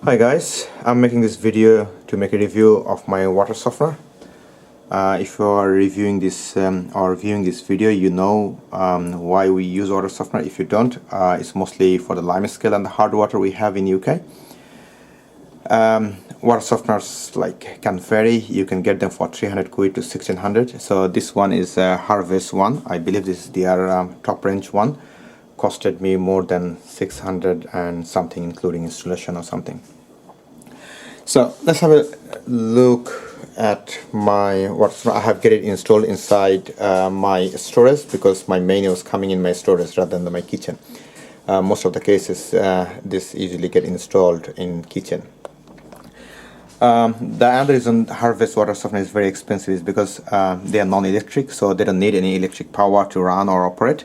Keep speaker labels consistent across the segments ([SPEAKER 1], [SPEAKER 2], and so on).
[SPEAKER 1] Hi guys, I'm making this video to make a review of my water softener. If you are reviewing this or viewing this video, you know why we use water softener. If you don't, it's mostly for the lime scale and the hard water we have in UK. Water softeners can vary. You can get them for 300 quid to 1600. So this one is Harvey's one. I believe this is their top range one. Costed me more than 600 and something, including installation or something. So let's have a look at my water. I have get it installed inside my storage because my main was coming in my storage rather than my kitchen. Most of the cases this usually get installed in kitchen. The other reason Harvest water softener is very expensive is because they are non-electric, so they don't need any electric power to run or operate.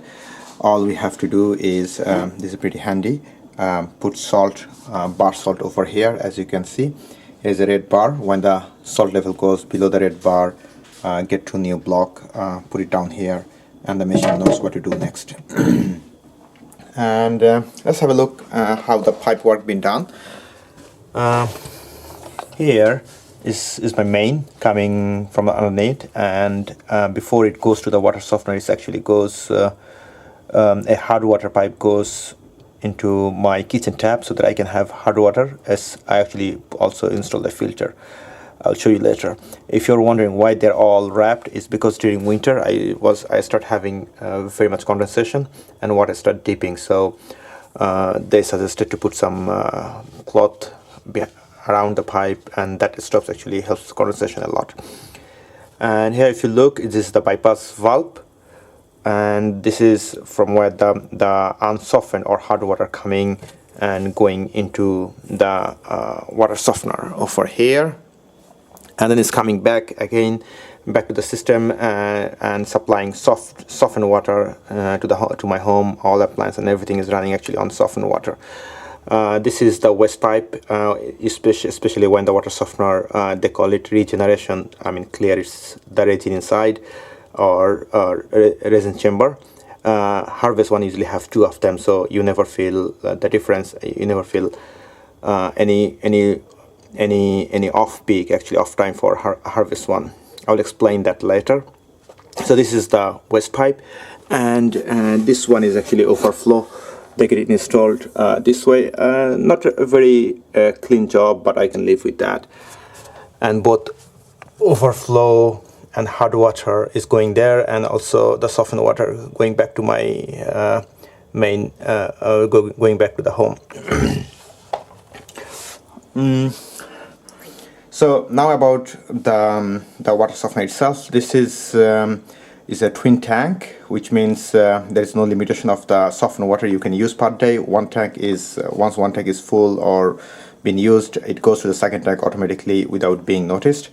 [SPEAKER 1] All we have to do is this is pretty handy. Put salt, bar salt over here. As you can see, here's a red bar. When the salt level goes below the red bar, get to new block, put it down here, and the machine knows what to do next. And let's have a look how the pipe work been done. Here is my main coming from underneath, and before it goes to the water softener, it actually goes a hard water pipe goes into my kitchen tap so that I can have hard water, as I actually also installed a filter. I'll show you later. If you're wondering why they're all wrapped, it's because during winter I start having very much condensation and water start dipping, so they suggested to put some cloth around the pipe, and that stops actually helps condensation a lot. And here, if you look, this is the bypass valve, and this is from where the unsoftened or hard water coming and going into the water softener over here, and then it's coming back again back to the system and supplying softened water to my home. All appliances and everything is running actually on softened water. This is the waste pipe, especially when the water softener, they call it regeneration. I mean, clears the resin inside or resin chamber. Harvest one usually have two of them, so you never feel the difference. You never feel any off peak, actually off time for Harvest one. I'll explain that later. So this is the waste pipe, and this one is actually overflow. They get it installed this way. Not a very clean job, but I can live with that. And both overflow and hard water is going there, and also the softened water going back to my main, going back to the home. So now about the water softener itself. This is a twin tank, which means there is no limitation of the softened water you can use per day. One tank is once one tank is full or been used, it goes to the second tank automatically without being noticed.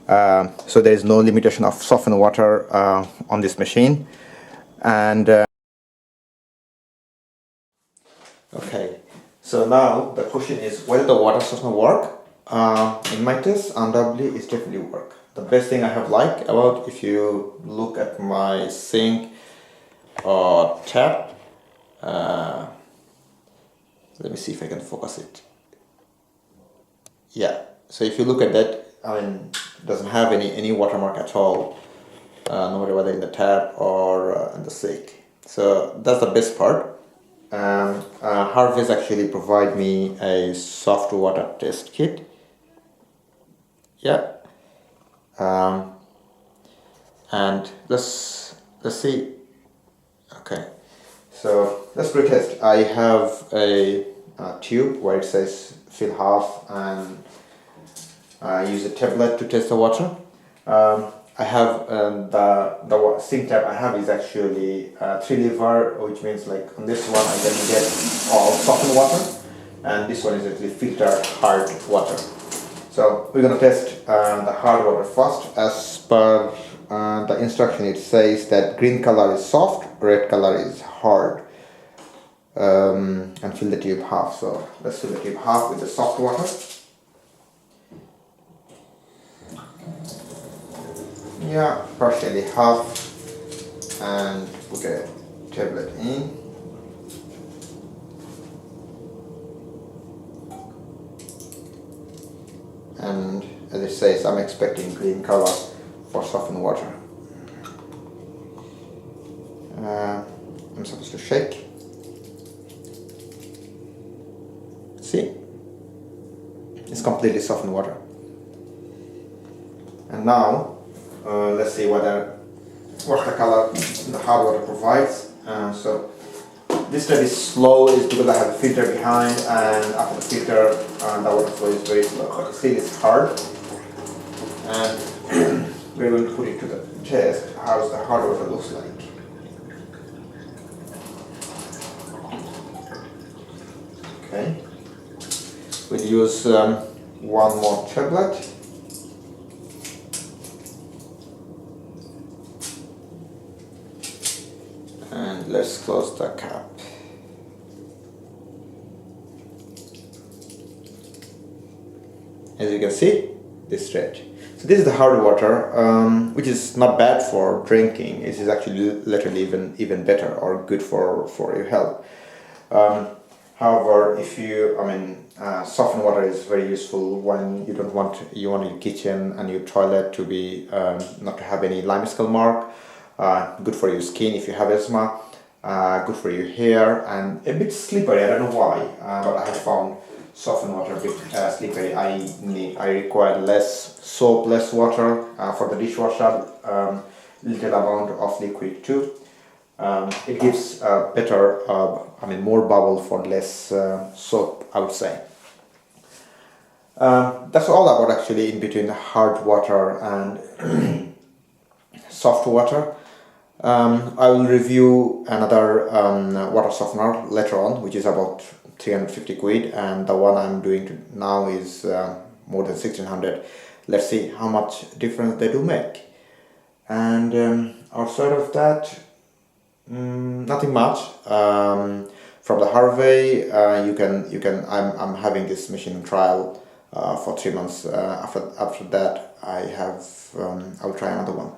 [SPEAKER 1] So there is no limitation of softened water on this machine. And okay, so now the question is whether the water softener work. In my test, undoubtedly it's definitely work. The best thing I have liked about, if you look at my sink or tap, let me see if I can focus it. Yeah, so if you look at that, I mean, it doesn't have any watermark at all, no matter whether in the tap or in the sink. So that's the best part. Harvey's actually provide me a soft water test kit. Yeah. And let's see. Okay, so let's pretest. I have a tube where it says fill half, and I use a tablet to test the water. I have the sink tap I have is actually 3 lever, which means like on this one I can get all softened water, and this one is actually filtered hard water. So we're gonna test the hard water first. As per the instruction, it says that green color is soft, red color is hard, and fill the tube half. So let's fill the tube half with the soft water. Yeah, partially half, and put a tablet in. and as it says, I'm expecting green color for softened water. I'm supposed to shake. See? It's completely softened water. And now, let's see what the color the hard water provides. So this red is slow is because I have a filter behind, and after the filter the water flow is very slow. But still it's hard. And we're going to put it to the test how the hard water looks like. Okay. We'll use one more tablet. And let's close the cap. As you can see, this red. So this is the hard water, which is not bad for drinking. It is actually literally even better or good for your health. However, if you, softened water is very useful when you want your kitchen and your toilet to be not to have any limescale mark. Good for your skin if you have asthma. Good for your hair, and a bit slippery. I don't know why, but I have found softened water a bit slippery. I require less soap, less water for the dishwasher. Little amount of liquid too. It gives better, more bubble for less soap, I would say. That's all about actually in between hard water and soft water. I will review another water softener later on, which is about 350 quid, and the one I'm doing now is more than 1600. Let's see how much difference they do make. And outside of that, nothing much. From the Harvey, I'm having this machine trial for 3 months. After that, I will try another one.